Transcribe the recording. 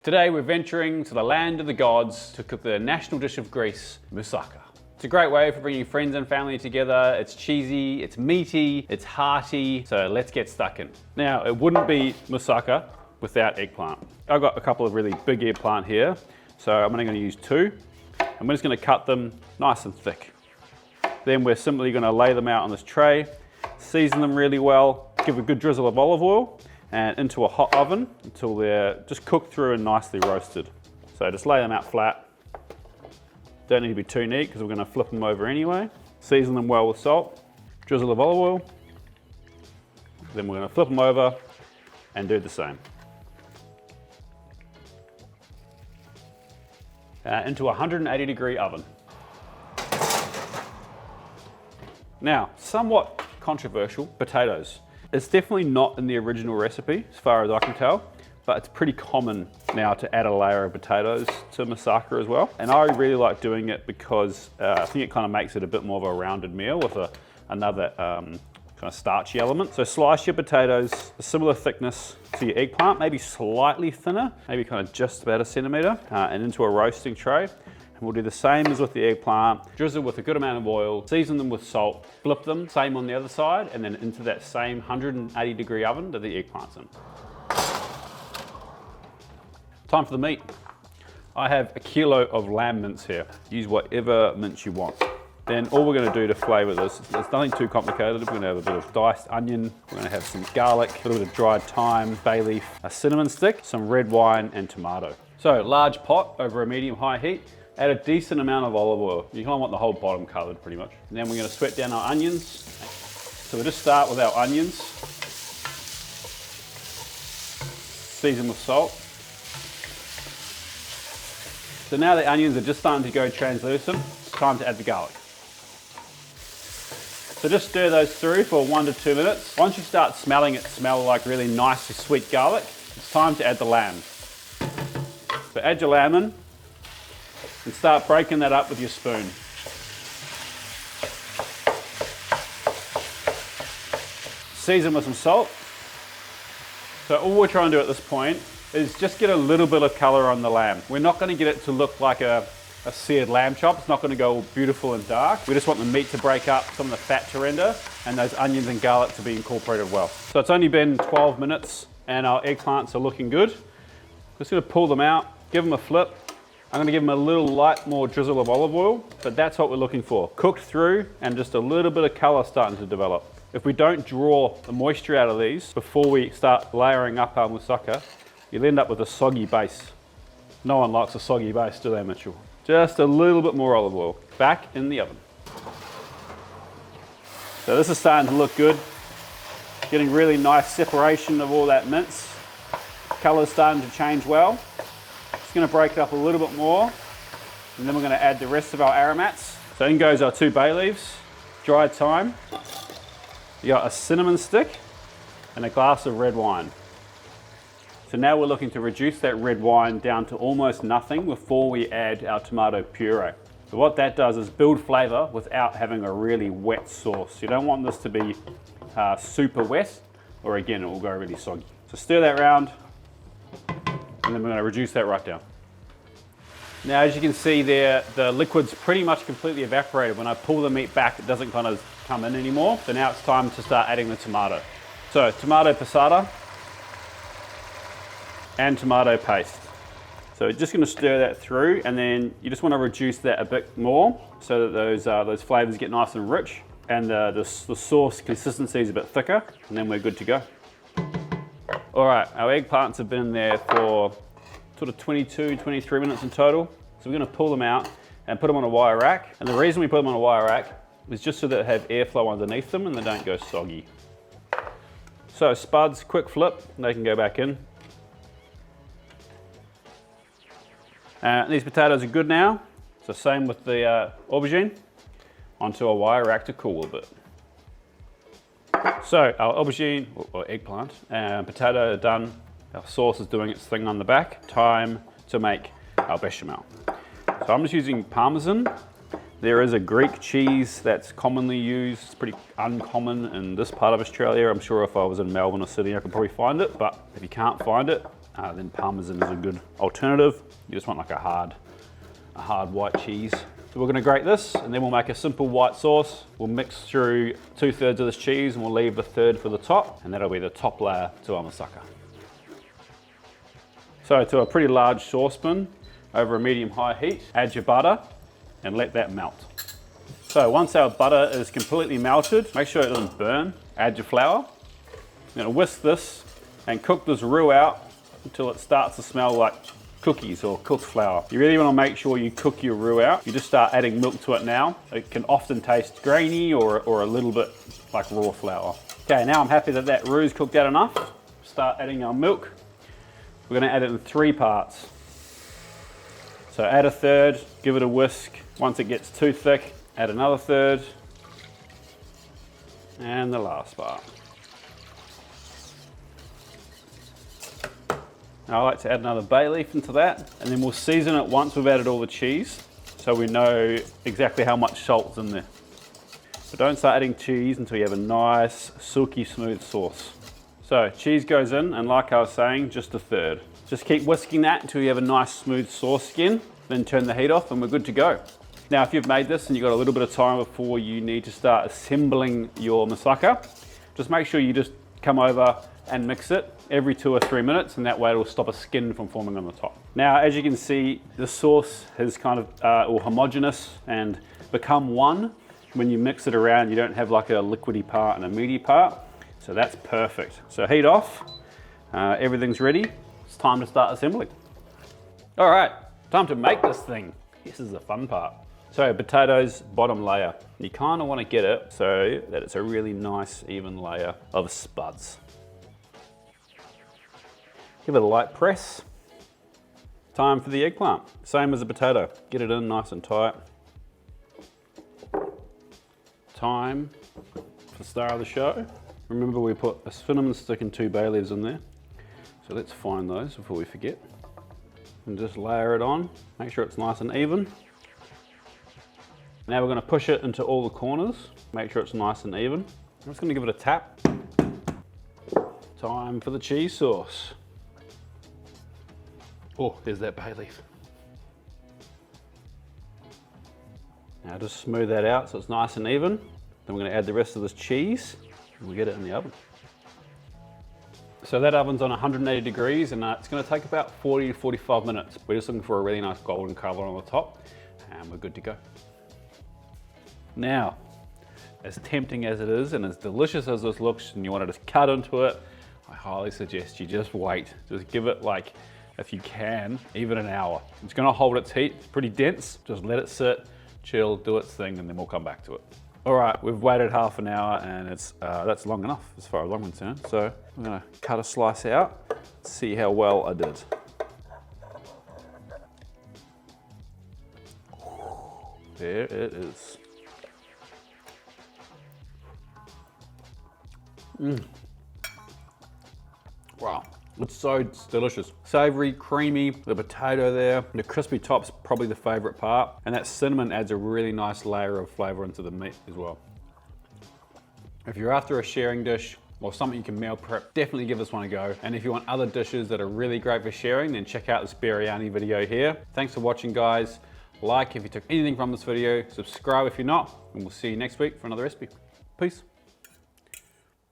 Today we're venturing to the land of the gods to cook the national dish of Greece, moussaka. It's a great way for bringing friends and family together. It's cheesy, it's meaty, it's hearty, so let's get stuck in. Now, it wouldn't be moussaka without eggplant. I've got a couple of really big eggplant here, so I'm only going to use two. And we're just going to cut them nice and thick. Then we're simply going to lay them out on this tray, season them really well, give a good drizzle of olive oil, and into a hot oven until they're just cooked through and nicely roasted. So just lay them out flat. Don't need to be too neat because we're going to flip them over anyway. Season them well with salt, drizzle of olive oil. Then we're going to flip them over and do the same. Into a 180-degree oven. Now, somewhat controversial, potatoes. It's definitely not in the original recipe, as far as I can tell, but it's pretty common now to add a layer of potatoes to moussaka as well. And I really like doing it because I think it kind of makes it a bit more of a rounded meal with another kind of starchy element. So slice your potatoes a similar thickness to your eggplant, maybe slightly thinner, maybe kind of just about a centimetre, and into a roasting tray. We'll do the same as with the eggplant, drizzle with a good amount of oil, season them with salt, flip them, same on the other side, and then into that same 180-degree oven that the eggplant's in. Time for the meat. I have a kilo of lamb mince here. Use whatever mince you want. Then all we're going to do to flavour this, it's nothing too complicated. We're going to have a bit of diced onion, we're going to have some garlic, a little bit of dried thyme, bay leaf, a cinnamon stick, some red wine, and tomato. So large pot over a medium-high heat. Add a decent amount of olive oil. You kind of want the whole bottom covered pretty much. And then we're going to sweat down our onions. So we'll just start with our onions. Season with salt. So now the onions are just starting to go translucent, it's time to add the garlic. So just stir those through for 1 to 2 minutes. Once you start smelling it smell like really nice sweet garlic, it's time to add the lamb. So add your lamb in. And start breaking that up with your spoon. Season with some salt. So all we're trying to do at this point is just get a little bit of colour on the lamb. We're not going to get it to look like a seared lamb chop. It's not going to go all beautiful and dark. We just want the meat to break up, some of the fat to render, and those onions and garlic to be incorporated well. So it's only been 12 minutes and our eggplants are looking good. Just going to pull them out, give them a flip. I'm going to give them a little light more drizzle of olive oil, but that's what we're looking for. Cooked through and just a little bit of colour starting to develop. If we don't draw the moisture out of these before we start layering up our moussaka, you'll end up with a soggy base. No one likes a soggy base, do they, Mitchell? Just a little bit more olive oil. Back in the oven. So this is starting to look good. Getting really nice separation of all that mince. Colour's starting to change well. Just going to break it up a little bit more, and then we're going to add the rest of our aromats. So in goes our 2 bay leaves, dried thyme, you got a cinnamon stick, and a glass of red wine. So now we're looking to reduce that red wine down to almost nothing before we add our tomato puree. So what that does is build flavour without having a really wet sauce. You don't want this to be super wet, or again it will go really soggy. So stir that around. And then we're going to reduce that right down. Now, as you can see there, the liquid's pretty much completely evaporated. When I pull the meat back, it doesn't kind of come in anymore. So now it's time to start adding the tomato. So tomato passata and tomato paste. So we're just going to stir that through, and then you just want to reduce that a bit more so that those flavors get nice and rich, and the sauce consistency is a bit thicker, and then we're good to go. All right, our eggplants have been there for sort of 22, 23 minutes in total. So we're going to pull them out and put them on a wire rack. And the reason we put them on a wire rack is just so that they have airflow underneath them and they don't go soggy. So spuds, quick flip, and they can go back in. These potatoes are good now. So same with the aubergine, onto a wire rack to cool a bit. So our aubergine, or eggplant, and potato are done. Our sauce is doing its thing on the back. Time to make our bechamel. So I'm just using parmesan. There is a Greek cheese that's commonly used. It's pretty uncommon in this part of Australia. I'm sure if I was in Melbourne or Sydney, I could probably find it, but if you can't find it, then parmesan is a good alternative. You just want like a hard white cheese. So we're gonna grate this, and then we'll make a simple white sauce. We'll mix through 2/3 of this cheese, and we'll leave a third for the top, and that'll be the top layer to our moussaka. So to a pretty large saucepan, over a medium-high heat, add your butter, and let that melt. So once our butter is completely melted, make sure it doesn't burn, add your flour. You're gonna whisk this, and cook this roux out until it starts to smell like cookies or cooked flour. You really want to make sure you cook your roux out. You just start adding milk to it now. It can often taste grainy or a little bit like raw flour. Okay, now I'm happy that that roux is cooked out enough. Start adding our milk. We're going to add it in 3 parts. So add a third, give it a whisk. Once it gets too thick, add another third. And the last part. I like to add another bay leaf into that, and then we'll season it once we've added all the cheese, so we know exactly how much salt's in there. But don't start adding cheese until you have a nice, silky smooth sauce. So cheese goes in, and like I was saying, just a third. Just keep whisking that until you have a nice smooth sauce again, then turn the heat off and we're good to go. Now if you've made this and you've got a little bit of time before you need to start assembling your moussaka, just make sure you just come over and mix it every 2 or 3 minutes, and that way it'll stop a skin from forming on the top. Now, as you can see, the sauce has kind of all homogeneous and become one. When you mix it around, you don't have like a liquidy part and a meaty part, so that's perfect. So heat off, everything's ready. It's time to start assembling. All right, time to make this thing. This is the fun part. So potatoes, bottom layer. You kind of want to get it so that it's a really nice, even layer of spuds. Give it a light press. Time for the eggplant. Same as a potato. Get it in nice and tight. Time for the star of the show. Remember, we put a cinnamon stick and 2 bay leaves in there. So let's find those before we forget. And just layer it on. Make sure it's nice and even. Now we're going to push it into all the corners. Make sure it's nice and even. I'm just going to give it a tap. Time for the cheese sauce. Oh, there's that bay leaf. Now just smooth that out so it's nice and even. Then we're going to add the rest of this cheese and we'll get it in the oven. So that oven's on 180 degrees and it's going to take about 40 to 45 minutes. We're just looking for a really nice golden color on the top and we're good to go. Now, as tempting as it is and as delicious as this looks, and you want to just cut into it, I highly suggest you just wait. Just give it, like, if you can, even an hour. It's going to hold its heat. It's pretty dense. Just let it sit, chill, do its thing, and then we'll come back to it. All right, we've waited half an hour and that's long enough as far as I'm concerned. So I'm going to cut a slice out, see how well I did. There it is. Wow, it's delicious. Savory, creamy, the potato there, the crispy top's probably the favorite part, and that cinnamon adds a really nice layer of flavor into the meat as well. If you're after a sharing dish or something you can meal prep, definitely give this one a go. And if you want other dishes that are really great for sharing, then check out this biryani video here. Thanks for watching, guys. Like if you took anything from this video, subscribe if you're not, and we'll see you next week for another recipe. Peace.